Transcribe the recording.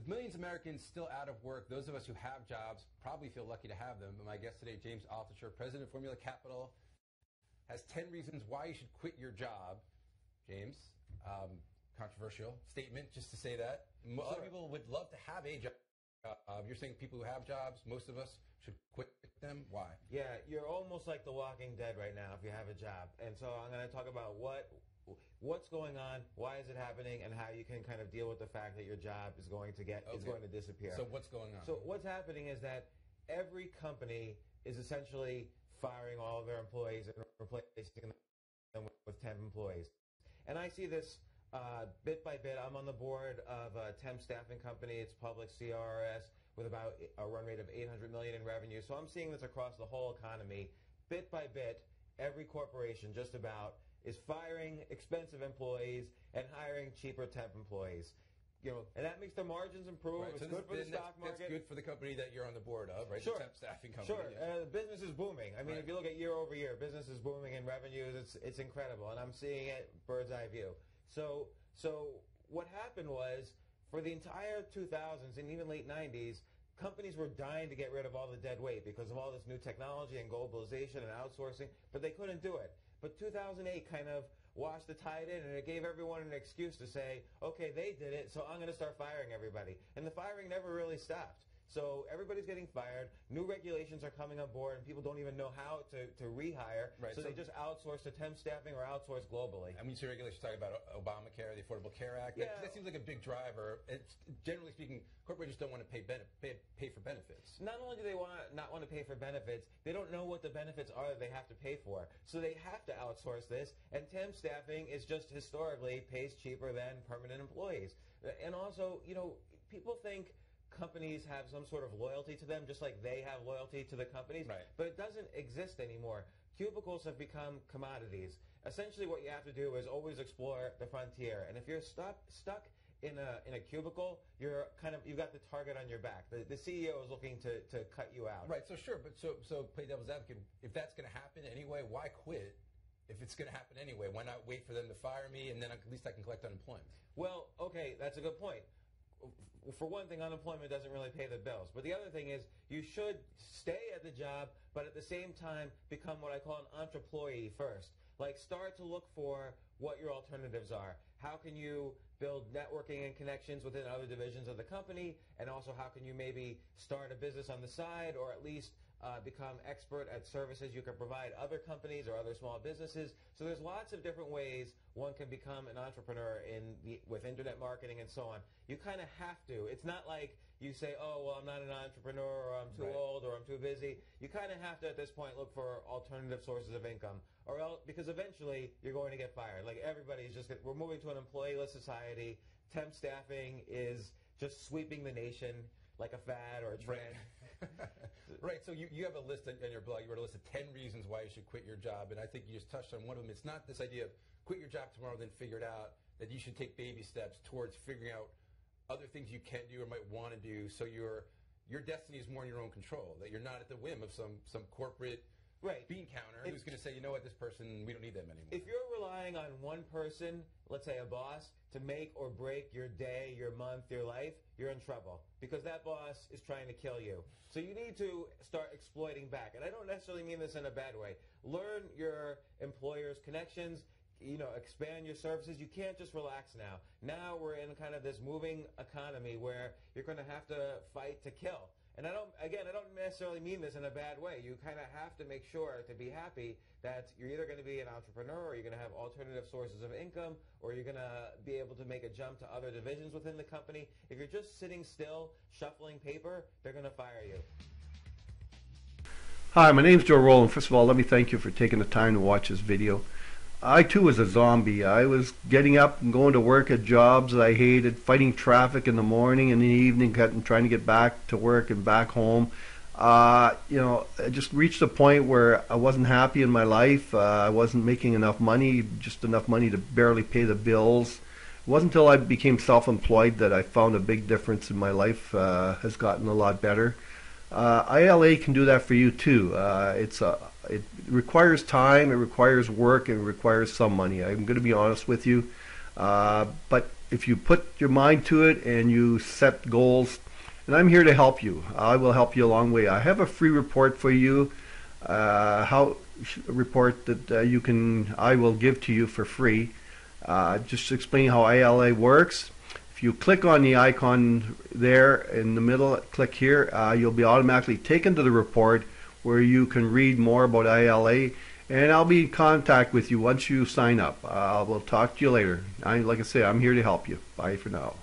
millions of Americans still out of work. Those of us who have jobs probably feel lucky to have them. But my guest today, James Altucher, president of Formula Capital, has 10 reasons why you should quit your job. James, controversial statement, just to say that. A lot of people would love to have a job. You're saying people who have jobs, most of us should quit them. Why? Yeah, you're almost like The Walking Dead right now if you have a job. And so I'm going to talk about what's going on, why is it happening, and how you can kind of deal with the fact that your job is going to disappear. So what's going on? So what's happening is that every company is essentially firing all of their employees and replacing them with temp employees. And I see this bit by bit. I'm on the board of a temp staffing company. It's public, CRS, with about a run rate of $800 million in revenue. So I'm seeing this across the whole economy. Bit by bit, every corporation just about is firing expensive employees and hiring cheaper temp employees. You know, and that makes the margins improve. Right. It's So good for the stock market. That's good for the company that you're on the board of, right? Sure. The temp staffing company. Sure. Yeah. The business is booming. I mean, Right. if you look at year over year, business is booming in revenues. It's incredible, and I'm seeing it bird's eye view. So what happened was, for the entire 2000s and even late 90s, companies were dying to get rid of all the dead weight because of all this new technology and globalization and outsourcing, but they couldn't do it. But 2008 kind of washed the tide in, and it gave everyone an excuse to say, okay, they did it, so I'm going to start firing everybody. And the firing never really stopped. So everybody's getting fired. New regulations are coming on board, and people don't even know how to rehire. Right, so they just outsource to temp staffing or outsource globally. And when you see regulations talking about Obamacare, the Affordable Care Act, Yeah. that seems like a big driver. It's, generally speaking, corporations don't want to pay for benefits. Not only do they not want to pay for benefits, they don't know what the benefits are that they have to pay for. So they have to outsource this, and temp staffing is just historically pays cheaper than permanent employees. And also, you know, people think companies have some sort of loyalty to them, just like they have loyalty to the companies. Right. But it doesn't exist anymore. Cubicles have become commodities. Essentially, what you have to do is always explore the frontier. And if you're stuck in a cubicle, you've got the target on your back. The CEO is looking to cut you out. Right. So sure, but so play devil's advocate. If that's going to happen anyway, why quit? If it's going to happen anyway, why not wait for them to fire me, and then at least I can collect unemployment? Well, okay, that's a good point. For one thing, unemployment doesn't really pay the bills. But the other thing is, you should stay at the job, but at the same time become what I call an entreployee first. Like, start to look for what your alternatives are. How can you build networking and connections within other divisions of the company? And also, how can you maybe start a business on the side, or at least become expert at services you can provide other companies or other small businesses? So there's lots of different ways one can become an entrepreneur with internet marketing and so on. You kind of have to. It's not like you say, oh, well, I'm not an entrepreneur, or I'm too old, or I'm too busy. You kind of have to, at this point, look for alternative sources of income, or else, because eventually you're going to get fired. Like, everybody's we're moving to an employee-less society. Temp staffing is just sweeping the nation like a fad or a trend. Right. So you have a list on your blog. You wrote a list of 10 reasons why you should quit your job, and I think you just touched on one of them. It's not this idea of quit your job tomorrow, then figure it out. That you should take baby steps towards figuring out other things you can do or might want to do, so your destiny is more in your own control. That you're not at the whim of some corporate bean counter who's going to say, you know what, this person, we don't need them anymore. If you're relying on one person, let's say a boss, to make or break your day, your month, your life, you're in trouble, because that boss is trying to kill you. So you need to start exploiting back. And I don't necessarily mean this in a bad way. Learn your employer's connections. You know, expand your services. You can't just relax now. Now we're in kind of this moving economy where you're going to have to fight to kill. And I don't necessarily mean this in a bad way. You kind of have to make sure, to be happy, that you're either going to be an entrepreneur, or you're going to have alternative sources of income, or you're going to be able to make a jump to other divisions within the company. If you're just sitting still, shuffling paper, they're going to fire you. Hi, my name's Joe Rowland. First of all, let me thank you for taking the time to watch this video. I too was a zombie. I was getting up and going to work at jobs I hated, fighting traffic in the morning and in the evening, trying to get back to work and back home. You know, I just reached a point where I wasn't happy in my life. I wasn't making enough money, just enough money to barely pay the bills. It wasn't until I became self-employed that I found a big difference in my life. Has gotten a lot better. ILA can do that for you too. It requires time, it requires work, and it requires some money. I'm going to be honest with you. But if you put your mind to it and you set goals, and I'm here to help you. I will help you a long way. I have a free report for you, how report that I will give to you for free, just explaining how ILA works. If you click on the icon there in the middle, click here, you'll be automatically taken to the report where you can read more about ILA, and I'll be in contact with you once you sign up. We'll talk to you later. Like I say, I'm here to help you. Bye for now.